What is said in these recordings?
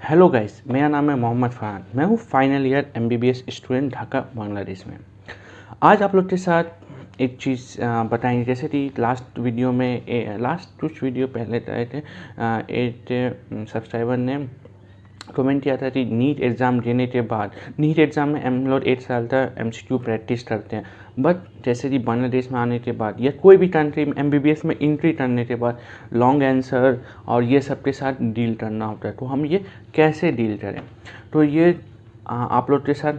Hello guys, मेरा नाम है मोहम्मद फ़रहान। मैं हूँ final year MBBS student Dhaka Bangladesh में। आज आप लोग के साथ एक चीज़ बताएंगे। जैसे कि लास्ट कुछ वीडियो पहले आए थे, एक सब्सक्राइबर ने कमेंट किया था कि नीट एग्ज़ाम देने के बाद, नीट एग्ज़ाम में हम लोग 1 साल तक एमसीक्यू प्रैक्टिस करते हैं, बट जैसे कि बांग्लादेश में आने के बाद या कोई भी कंट्री में एमबीबीएस में एंट्री करने के बाद लॉन्ग आंसर और ये सब के साथ डील करना होता है। तो हम ये कैसे डील करें, तो ये आप लोग के साथ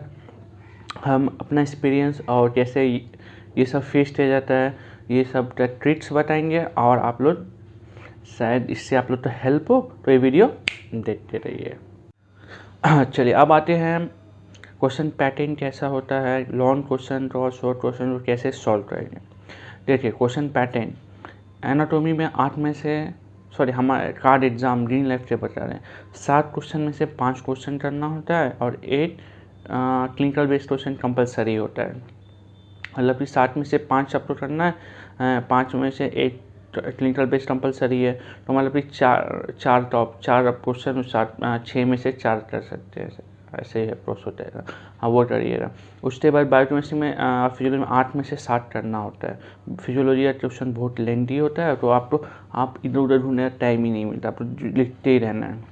हम अपना एक्सपीरियंस और कैसे ये सब फेस किया जाता है, ये सब ट्रिक्स बताएंगे और आप लोग शायद इससे आप लोग तो हेल्प हो, तो ये वीडियो देखते रहिए। चलिए अब आते हैं क्वेश्चन पैटर्न कैसा होता है, लॉन्ग क्वेश्चन और शॉर्ट क्वेश्चन को कैसे सॉल्व करेंगे। देखिए क्वेश्चन पैटर्न, एनाटॉमी में 8 में से हमारे कार्ड एग्ज़ाम ग्रीन लाइफ से बता रहे हैं 7 क्वेश्चन में से 5 क्वेश्चन करना होता है और 8 क्लिनिकल बेस्ड क्वेश्चन कंपलसरी होता है। मतलब कि 7 में से 5 आपको करना है, 5 में से 1 क्लिनिकल बेस्ड कंपलसरी है, तो मतलब कि चार क्वेश्चन 6 में से 4 कर सकते हैं। ऐसे ही अप्रोच होता है। हाँ, वो करिएगा। उसके बाद बायोकेमिस्ट्री में फिजियोलॉजी में 8 में से 7 करना होता है। फिजियोलॉजी का क्वेश्चन बहुत लेंथी होता है, तो आप इधर उधर ढूंढने का टाइम ही नहीं मिलता, आपको लिखते ही रहना है।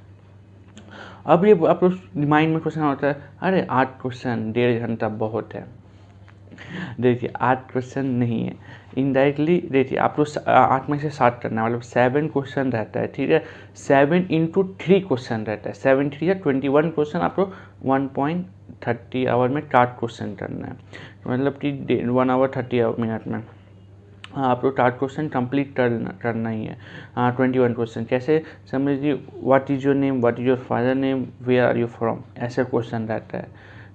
अब ये आप लोग माइंड में क्वेश्चन होता है, अरे 8 क्वेश्चन 1.5 घंटा बहुत है। देखिए 8 क्वेश्चन नहीं है, इनडायरेक्टली देखिए आप लोग 8 में से 7 करना है, मतलब 7 क्वेश्चन रहता है, ठीक है। 7 इंटू 3 क्वेश्चन रहता है, 7 3 या 21 क्वेश्चन आपको 1.30 आवर में 4 क्वेश्चन करना है, मतलब कि 1 आवर 30 मिनट में आप लोग 4 क्वेश्चन कंप्लीट करना ही है। 21 क्वेश्चन कैसे समझिए, what is your name, what is your father name, where are you from, ऐसे क्वेश्चन रहता है।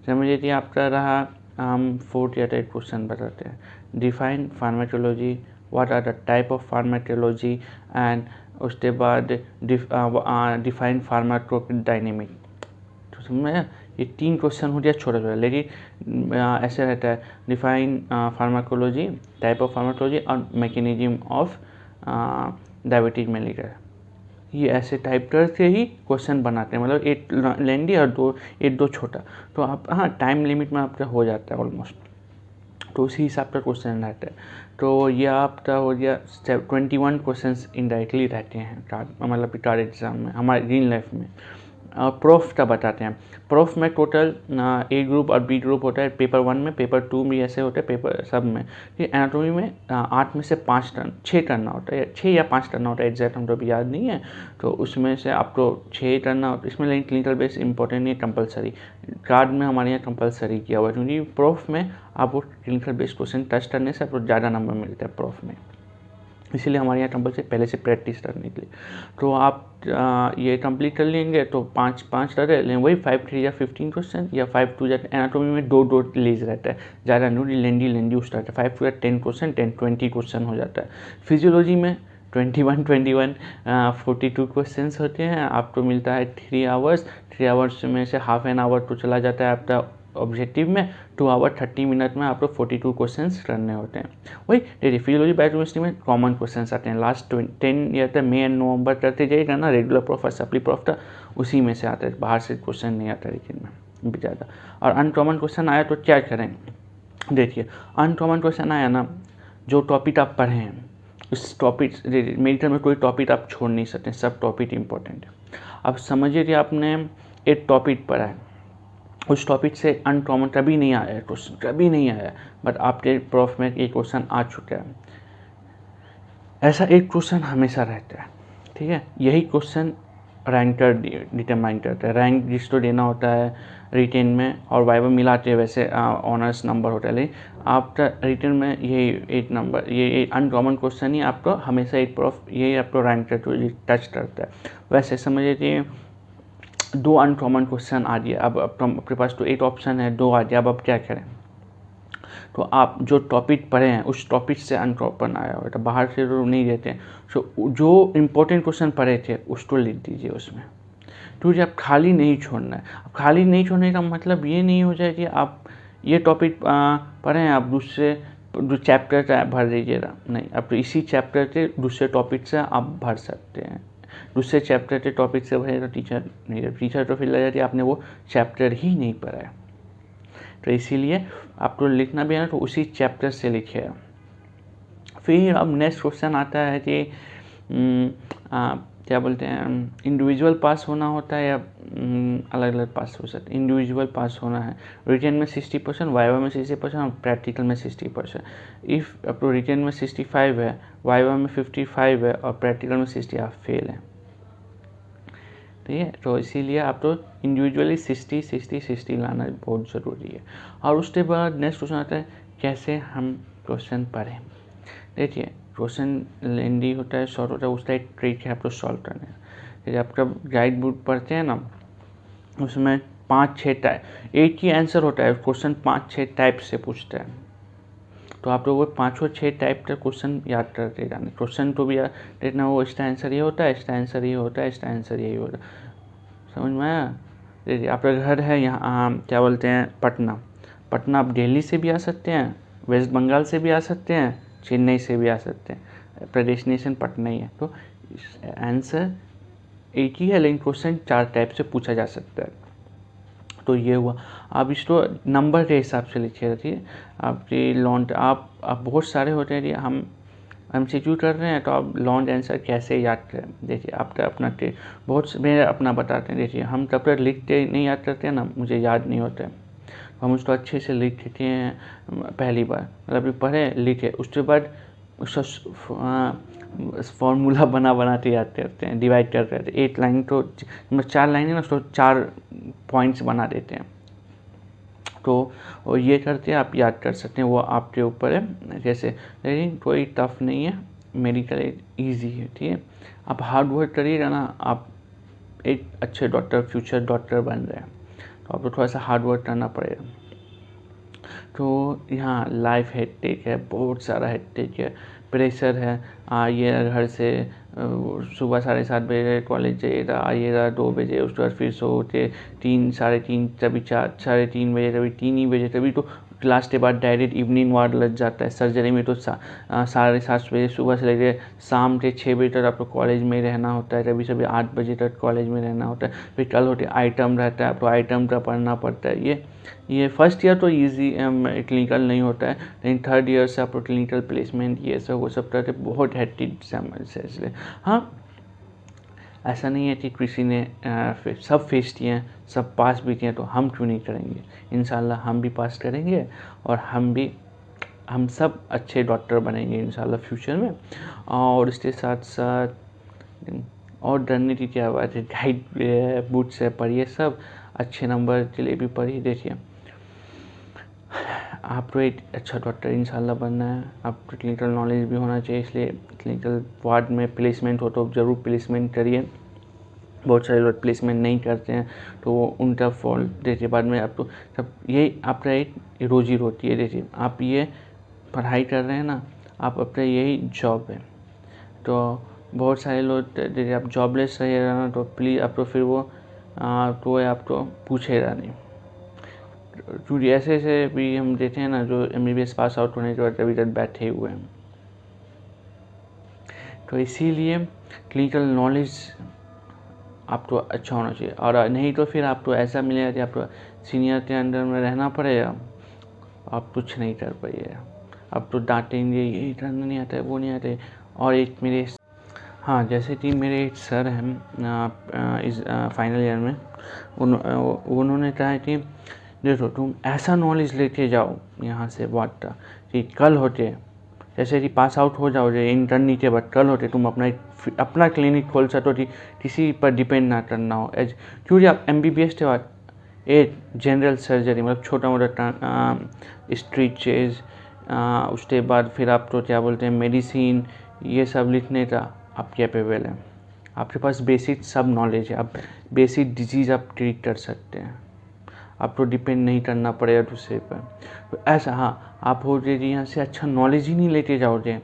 समझिए कि आपका रहा, हम 4 या 8 क्वेश्चन बताते हैं। Define pharmacology, what are the type of pharmacology, and उसके बाद डिफाइन फार्माकोडायनेमिक। तो समझ में आया? ये 3 क्वेश्चन हो गया छोटा छोटा, लेकिन ऐसे रहता है, define pharmacology, type of pharmacology और मैकेनिज्म ऑफ डायबिटीज मेलिटस। ये ऐसे टाइप करके ही क्वेश्चन बनाते हैं, मतलब 8 लेंदी और 2 छोटा। तो आप टाइम लिमिट में आपका हो जाता है ऑलमोस्ट, तो उसी हिसाब का क्वेश्चन रहता है। तो ये आपका हो गया 21 क्वेश्चन इनडायरेक्टली रहते हैं मतलब कार्ड एग्जाम में, हमारे ग्रीन लाइफ में। प्रोफ का बताते हैं। प्रोफ में टोटल ए ग्रुप और बी ग्रुप होता है, पेपर 1 में, पेपर 2 में ऐसे होते हैं, पेपर सब में। फिर एनाटॉमी में 8 में से 6 करना होता है, 6 या 5 करना होता है, एग्जैक्ट हमको अभी याद नहीं है। तो उसमें से आपको 6 करना होता है इसमें, लेकिन क्लिनिकल बेस इंपॉर्टेंट नहीं, कंपलसरी। कार्ड में हमारे यहाँ कंपलसरी किया हुआ है, क्योंकि प्रोफ में आपको क्लिनिकल बेस क्वेश्चन टच करने से आपको ज़्यादा नंबर मिलता है प्रोफ में, इसीलिए हमारे यहाँ कंपलसरी पहले से प्रैक्टिस करने के लिए। तो आप ये कंप्लीट कर लेंगे तो 5 कर लें, वही 5 3 या 15 क्वेश्चन, या 5 2 या एनाटॉमी में 2 लेज रहता है, ज़्यादा नहीं, लेंडी उसका रहता है। 5 2 या 10 क्वेश्चन, 20 क्वेश्चन हो जाता है। फिजियोलॉजी में 21 42 क्वेश्चन होते हैं, आपको मिलता है 3 आवर्स। 3 आवर्स में से हाफ एन आवर तो चला जाता है आपका ऑब्जेक्टिव में, 2 आवर 30 मिनट में आपको 42 क्वेश्चंस करने होते हैं। वही देखिए फिजियोलॉजी बायोकेमिस्ट्री में कॉमन क्वेश्चंस आते हैं, लास्ट 10 ईयर तक मई एंड नवंबर करते जाइएगा ना, रेगुलर प्रोफ और सप्ली प्रोफ था, उसी में से आता है, बाहर से क्वेश्चन नहीं आता लेकिन में भी ज़्यादा। और अनकॉमन क्वेश्चन आया तो क्या करें, देखिए अनकॉमन क्वेश्चन आया ना, जो टॉपिक आप पढ़े हैं उस टॉपिक, मेडिकल में कोई टॉपिक आप छोड़ नहीं सकते, सब टॉपिक इंपॉर्टेंट है। अब समझिए कि आपने एक टॉपिक पढ़ा है, उस टॉपिक से अनकॉमन कभी नहीं आया है क्वेश्चन, कभी नहीं आया, बट आपके प्रोफ में एक क्वेश्चन आ चुका है। ऐसा एक क्वेश्चन हमेशा रहता है, ठीक है। यही क्वेश्चन रैंकर डिटरमाइन करता है, रैंक जिसको देना होता है रिटेन में और वाइवा मिलाते हैं, वैसे ऑनर्स नंबर होता है, लेकिन आपका रिटेन में यही एक नंबर, ये अनकॉमन क्वेश्चन ही आपको हमेशा एक प्रोफ यही आपको रैंक टच करता है। वैसे समझिए कि 2 अनकॉमन क्वेश्चन आ गया, अब आपके पास तो 8 ऑप्शन है, 2 आ गया, अब आप क्या करें। तो आप जो टॉपिक पढ़े हैं उस टॉपिक से अनकॉमन आया हो, तो बाहर से तो नहीं देते हैं। सो जो इम्पोर्टेंट क्वेश्चन पढ़े थे उसको लिख दीजिए उसमें, क्योंकि आप खाली नहीं छोड़ना है। अब खाली नहीं छोड़ने का मतलब ये नहीं हो जाए कि आप ये टॉपिक पढ़े हैं, आप दूसरे जो चैप्टर का भर दीजिएगा, नहीं, आप इसी चैप्टर के दूसरे टॉपिक से आप भर सकते हैं, दूसरे चैप्टर के टॉपिक से भरे तो टीचर तो फिर लग जाती है आपने वो चैप्टर ही नहीं पढ़ा है। तो इसीलिए आपको लिखना भी है ना तो उसी चैप्टर से लिखिए। फिर अब नेक्स्ट क्वेश्चन आता है कि क्या बोलते हैं, इंडिविजुअल पास होना होता है या अलग अलग पास हो सकते हैं। इंडिविजुअल पास होना है, रिटन में 60%, वाइवा में 60% और प्रैक्टिकल में 60%। इफ़ आपको रिटन में 65 है, वाइवा में 55 है और प्रैक्टिकल में 60, आप फेल हैं। ठीक है, तो इसीलिए आप तो इंडिविजुअली 60 लाना बहुत ज़रूरी है। और उसके बाद नेक्स्ट क्वेश्चन आता है कैसे हम क्वेश्चन पढ़ें। देखिए, क्वेश्चन लेंदी होता है, शॉर्ट होता है, उसका एक ट्रिक है आपको सॉल्व करने का। जैसे आपका गाइड बुक पढ़ते हैं ना, उसमें 5-6 टाइप एक ही आंसर होता है, क्वेश्चन 5-6 टाइप से पूछता है। तो आप लोग वो 5-6 टाइप का क्वेश्चन याद करते जाना। क्वेश्चन तो भी याद देखना, वो इसका आंसर ये होता है, इसका आंसर ये होता है, इसका आंसर यही होता है। समझ में आया? देखिए, आपका घर है यहाँ क्या बोलते हैं, पटना आप दिल्ली से भी आ सकते हैं, वेस्ट बंगाल से भी आ सकते हैं, चेन्नई से भी आ सकते हैं, आपका डेस्टिनेशन पटना ही है। तो आंसर एक ही है, लेकिन क्वेश्चन 4 टाइप से पूछा जा सकता है। तो ये हुआ। आप इसको नंबर के हिसाब से लिखिए। ठीक है, आपकी लॉन्ट आप बहुत सारे होते हैं, हम MCQ कर रहे हैं तो आप लॉन्ग आंसर कैसे याद करें। देखिए, आपका अपना बहुत मेरे अपना बताते हैं। देखिए, हम तब तक लिखते नहीं याद करते हैं ना, मुझे याद नहीं होता है, हम उसको अच्छे से लिख देते हैं पहली बार, मतलब पढ़े लिखे, उसके बाद उसका फॉर्मूला बना के याद करते हैं, डिवाइड करते हैं। एक लाइन तो 4 लाइन है ना, उसको 4 पॉइंट्स बना देते हैं। तो ये करते हैं, आप याद कर सकते हैं, वो आपके ऊपर है जैसे। लेकिन कोई टफ नहीं है, मेडिकल ईजी है। ठीक है, आप हार्ड वर्क करिएगा ना, आप एक अच्छे डॉक्टर, फ्यूचर डॉक्टर बन रहे हैं, तो आपको थोड़ा सा हार्ड वर्क करना पड़ेगा। तो यहाँ लाइफ हेक्टिक है, बहुत सारा हेक्टिक है, प्रेशर है। आइए घर से सुबह 7:30 बजे कॉलेज जाइएगा, आइएगा 2 बजे, उसके बाद फिर सो के 3, 3:30, कभी 4, 3:30 बजे, कभी 3 ही बजे, कभी तो क्लास के बाद डायरेक्ट इवनिंग वार्ड लग जाता है। सर्जरी में तो 7:30 बजे सुबह से लेकर शाम के 6 बजे तक आपको कॉलेज में रहना होता है, कभी सभी 8 बजे तक कॉलेज में रहना होता है। फिर कल होते आइटम रहता है, आपको आइटम का पढ़ना पड़ता है। ये फर्स्ट ईयर तो ईजी क्लिनिकल नहीं होता है, लेकिन थर्ड ईयर से आपको क्लिनिकल प्लेसमेंट ये सब वो सब करके बहुत हेक्टिक से इसलिए। हाँ, ऐसा नहीं है कि किसी ने सब फेस किए हैं, सब पास भी किए हैं, तो हम क्यों नहीं करेंगे। इंशाल्लाह हम भी पास करेंगे और हम सब अच्छे डॉक्टर बनेंगे इंशाल्लाह फ्यूचर में। और इसके साथ साथ और डरने की क्या बात है, गाइड बुक से पढ़िए, सब अच्छे नंबर के लिए भी पढ़िए। देखिए, आपको एक अच्छा डॉक्टर इंशाल्लाह बनना है, आपको क्लिनिकल नॉलेज भी होना चाहिए, इसलिए क्लिनिकल वार्ड में प्लेसमेंट हो तो ज़रूर प्लेसमेंट करिए। बहुत सारे लोग प्लेसमेंट नहीं करते हैं, तो वो उनका फॉल्ट। देखिए, बाद में आपको सब यही आपका एक रोजी रोटी है। देखिए, आप ये पढ़ाई कर रहे हैं ना, आप अपना यही जॉब है। तो बहुत सारे लोग जैसे आप जॉबलेस रहिएगा ना, तो प्लीज़ आपको फिर वो तो आपको पूछेगा नहीं। क्योंकि ऐसे भी हम देखे हैं ना, जो MBBS पास आउट होने के बाद अभी तक बैठे हुए हैं। तो इसीलिए क्लिनिकल नॉलेज आपको अच्छा होना चाहिए, और नहीं तो फिर आपको ऐसा मिलेगा कि आपको सीनियर के अंडर में रहना पड़ेगा, आप कुछ नहीं कर पाइएगा। आप तो डांटेंगे, यही करना नहीं आता है, वो नहीं आता है। और एक मेरे जैसे कि मेरे एक सर हैं इस फाइनल ईयर में, उन्होंने कहा कि देखो, तुम ऐसा नॉलेज लेके जाओ यहाँ से वाट कि कल होते, जैसे कि पास आउट हो जाओ इंटर्नी के बाद, कल होते तुम अपना क्लिनिक खोल सको कि किसी पर डिपेंड ना करना हो। क्योंकि आप MBBS के बाद एक जनरल सर्जरी, मतलब छोटा मोटा स्ट्रीचेज, उसके बाद फिर आप तो क्या बोलते हैं मेडिसिन, ये सब लिखने का आप कैपेबल हैं। आपके पास बेसिक सब नॉलेज है, आप बेसिक डिजीज़ आप ट्रीट कर सकते हैं, आपको डिपेंड नहीं करना पड़ेगा दूसरे पर। तो ऐसा आप हो जाए यहाँ से अच्छा नॉलेज ही नहीं लेके जाओगे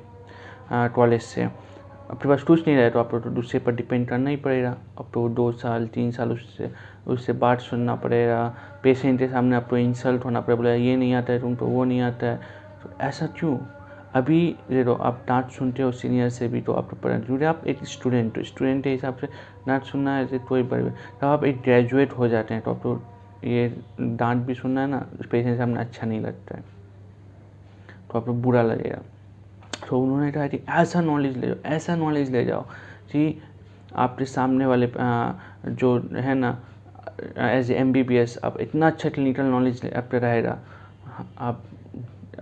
कॉलेज से, आपके पास कुछ नहीं रहे, तो आपको तो दूसरे पर डिपेंड करना ही पड़ेगा। आपको 2 साल 3 साल उससे बात सुनना पड़ेगा, पेशेंट के सामने आपको इंसल्ट होना पड़ेगा, बोला ये नहीं आता है तुमको, वो नहीं आता है। तो ऐसा क्यों? अभी देखो आप डांट सुनते हो सीनियर से भी, तो आप क्योंकि आप एक स्टूडेंट हो, स्टूडेंट के हिसाब से डांट सुनना है तो ही बड़े, तब आप एक ग्रेजुएट हो जाते हैं तो आपको ये डांट भी सुनना है ना पेशेंट के सामने अच्छा नहीं लगता है, तो आपको बुरा लगेगा। तो उन्होंने कहा कि ऐसा नॉलेज ले जाओ, ऐसा नॉलेज ले जाओ कि आपके सामने वाले जो है ना एज MBBS आप इतना अच्छा क्लिनिकल नॉलेज आप पे रहेगा, आप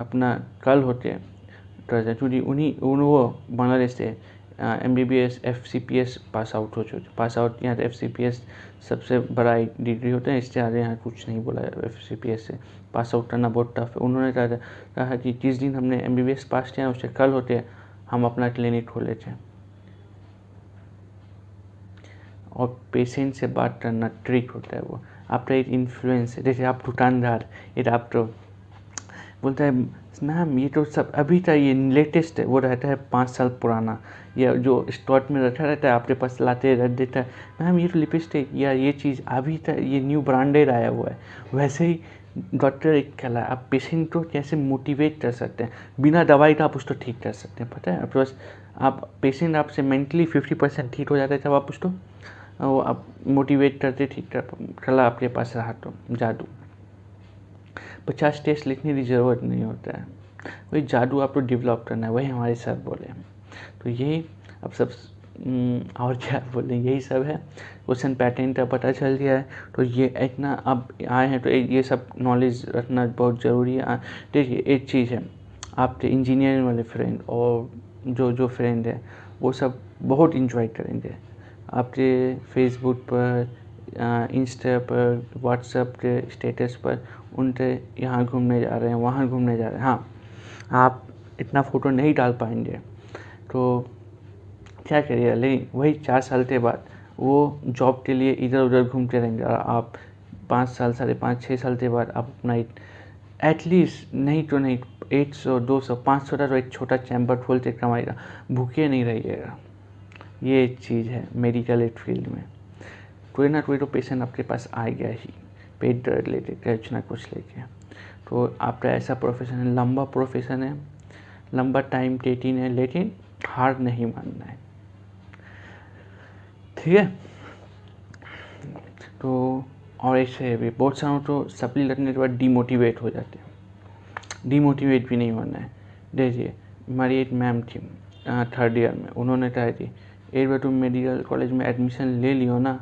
अपना कल होते क्योंकि वो बांग्लादेश से MBBS FCPS पास आउट यहाँ FCPS सबसे बड़ा एक डिग्री होता है, इससे आगे यहाँ कुछ नहीं बोला FCPS से पास आउट करना बहुत टफ है। उन्होंने कहा कि जिस दिन हमने MBBS पास किया उससे कल होते हम अपना क्लिनिक खोले थे। और पेशेंट से बात करना ट्रिक होता है, वो आपका एक इन्फ्लुएंस है। जैसे आप दुकानदार, ये आप तो बोलता है मैम ये तो सब अभी का ये लेटेस्ट है, वो रहता है 5 साल पुराना, या जो स्टॉक में रखा रहता है आपके पास लाते रख देता है, मैम ये तो लिपस्टिक या ये चीज़ अभी तक ये न्यू ब्रांडेड आया हुआ है। वैसे ही डॉक्टर एक कला, आप पेशेंट को कैसे मोटिवेट कर सकते हैं, बिना दवाई का आप उसको ठीक कर सकते हैं। पता है आपके पास, आप पेशेंट आपसे मेंटली 50% ठीक हो जाता है जब आप उसको वो आप मोटिवेट करते ठीक कर कला आपके पास रहा तो जादू। 50 टेस्ट लिखने की ज़रूरत नहीं होता है, वही जादू आपको डेवलप करना है, वही हमारे सर बोले। तो यही अब सब और क्या बोलें, यही सब है। क्वेश्चन पैटर्न का पता चल गया है, तो ये इतना अब आए हैं तो ये सब नॉलेज रखना बहुत ज़रूरी है। देखिए एक चीज़ है, आपके इंजीनियरिंग वाले फ्रेंड और जो फ्रेंड है वो सब बहुत इंजॉय करेंगे आपके फेसबुक पर, इंस्टा पर, व्हाट्सएप के स्टेटस पर उनके यहाँ घूमने जा रहे हैं, वहाँ घूमने जा रहे हैं। हाँ, आप इतना फ़ोटो नहीं डाल पाएंगे तो क्या करिए, लेकिन वही 4 साल के बाद वो जॉब के लिए इधर उधर घूमते रहेंगे और आप 5 साल, 5.5-6 साल के बाद आप अपना एक एटलीस्ट नहीं तो नहीं 100, 200, 500 का तो एक छोटा चैम्बर खोल के कमाएगा, भूखे नहीं रहिएगा। ये एक चीज़ है मेडिकल एड फील्ड में, कोई ना कोई तो पेशेंट आपके पास आ गया ही पेट दर्द लेके, कुछ ना कुछ लेके। तो आपका ऐसा प्रोफेशन है, लंबा प्रोफेशन है, लंबा टाइम टेकिंग है, लेकिन हार नहीं मानना है, ठीक है। तो और ऐसे भी बहुत सारों तो सप्ली लगने के बाद डीमोटिवेट हो जाते हैं, डीमोटिवेट भी नहीं होना है। देखिए हमारी एक मैम थी 3rd ईयर में, उन्होंने कहा कि एक बार तुम मेडिकल कॉलेज में एडमिशन ले लियो ना,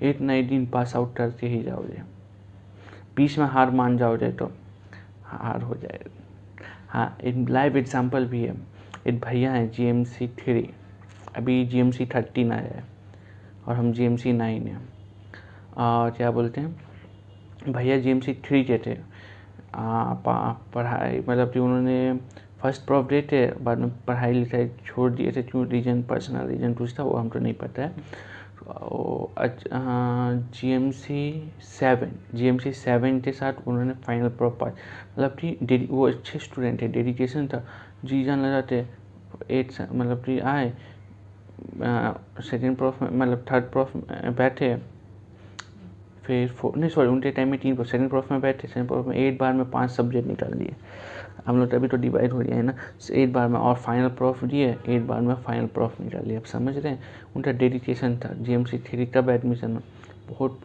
एक ना एक दिन पास आउट करके ही जाओगे, बीच में हार मान जाओगे तो हार हो जाएगा। हाँ, एक लाइव एग्जाम्पल भी है, एक भैया हैं GMC 3, अभी GMC 13 आया है और हम GMC 9 हैं। क्या बोलते हैं, भैया GMC 3 के थे, पढ़ाई मतलब कि उन्होंने फर्स्ट प्रॉफ दे थे, बाद में पढ़ाई लिखाई छोड़ दिए थे, क्यों रीजन, पर्सनल रीजन कुछ था, वो हमको नहीं पता है। GMC 7 के साथ उन्होंने फाइनल प्रॉफ पास, मतलब कि वो अच्छे स्टूडेंट थे, डेडिकेशन था, जी जान लगाते। मतलब कि आए सेकेंड प्रॉफ में, मतलब 3rd प्रॉफ में बैठे, फिर उनके टाइम में 3 सेकेंड प्रॉफ में बैठे, सेकेंड प्रॉफ में 8 बार में 5 सब्जेक्ट निकाल दिए। हम लोग अभी तो डिवाइड हो गया है ना, 8 बार में, और फाइनल प्रॉफ दिए 8 बार में फाइनल प्रॉफ निकाल लिया। अब समझ रहे हैं, उनका डेडिकेशन था। GMC 3 कब एडमिशन, बहुत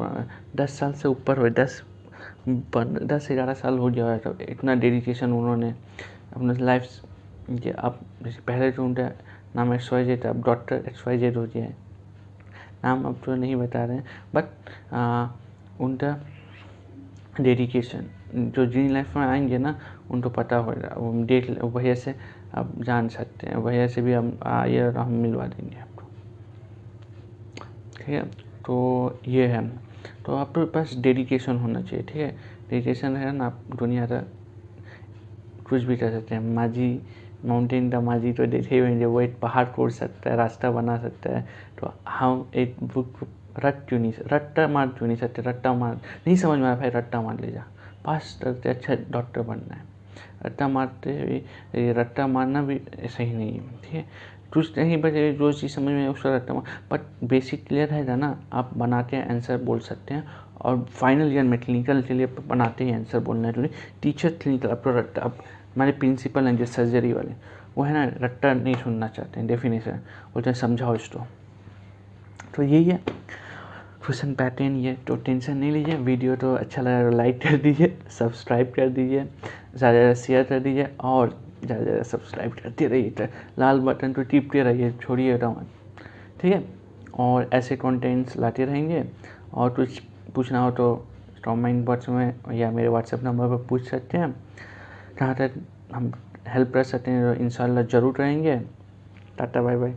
10 साल से ऊपर हुए, 10-11 साल हो गया है, तो इतना डेडिकेशन उन्होंने अपने लाइफ के। अब पहले तो उनका नाम XYZ था, अब डॉक्टर XYZ हो गया है, नाम अब तो नहीं बता रहे हैं, बट उनका डेडिकेशन जो जिन लाइफ में आएंगे ना उनको पता होगा, वो देख भैया से आप जान सकते हैं, भैया से भी हम आइए और हम मिलवा देंगे आपको, ठीक है। तो ये है, तो आपके पास डेडिकेशन होना चाहिए, ठीक है। डेडिकेशन है ना, आप दुनिया का कुछ भी कर सकते हैं। माझी माउंटेन का माझी तो देखे हुए हैं, वो एक पहाड़ तोड़ सकता है, रास्ता बना सकता है। तो हम एक बुक रट्टा मार क्यों नहीं सकते, रट्टा मार नहीं समझ में आया भाई, रट्टा मार ले जा, पास करते अच्छा डॉक्टर बनना है, रट्टा मारते हुए, रट्टा मारना भी सही नहीं है, ठीक है। कुछ नहीं बचे, जो चीज़ समझ में उसका रट्टा मार, बट बेसिक क्लियर रहेगा ना, आप बनाते हैं आंसर बोल सकते हैं। और फाइनल ईयर में क्लिनिकल के लिए बनाते ही आंसर बोलना है, टीचर क्लिनिकल अब हमारे प्रिंसिपल हैं जो सर्जरी वाले, वो है ना रट्टा नहीं सुनना चाहते हैं, डेफिनेशन बोलते हैं समझाओ इसको। तो यही है क्वेश्चन पैटर्न ये, तो टेंशन नहीं लीजिए। वीडियो तो अच्छा लगा तो लाइक कर दीजिए, सब्सक्राइब कर दीजिए, ज़्यादा ज़्यादा शेयर कर दीजिए और ज़्यादा ज़्यादा सब्सक्राइब करते रहिए। तो लाल बटन तो टिपते रहिए, छोड़िएगा मत, ठीक है। और ऐसे कंटेंट्स लाते रहेंगे। और कुछ पूछना हो तो कमेंट बॉक्स में या मेरे व्हाट्सएप नंबर पर पूछ सकते हैं। जहाँ तक हम हेल्प कर सकते हैं इंशाल्लाह ज़रूर रहेंगे। Tata bye bye.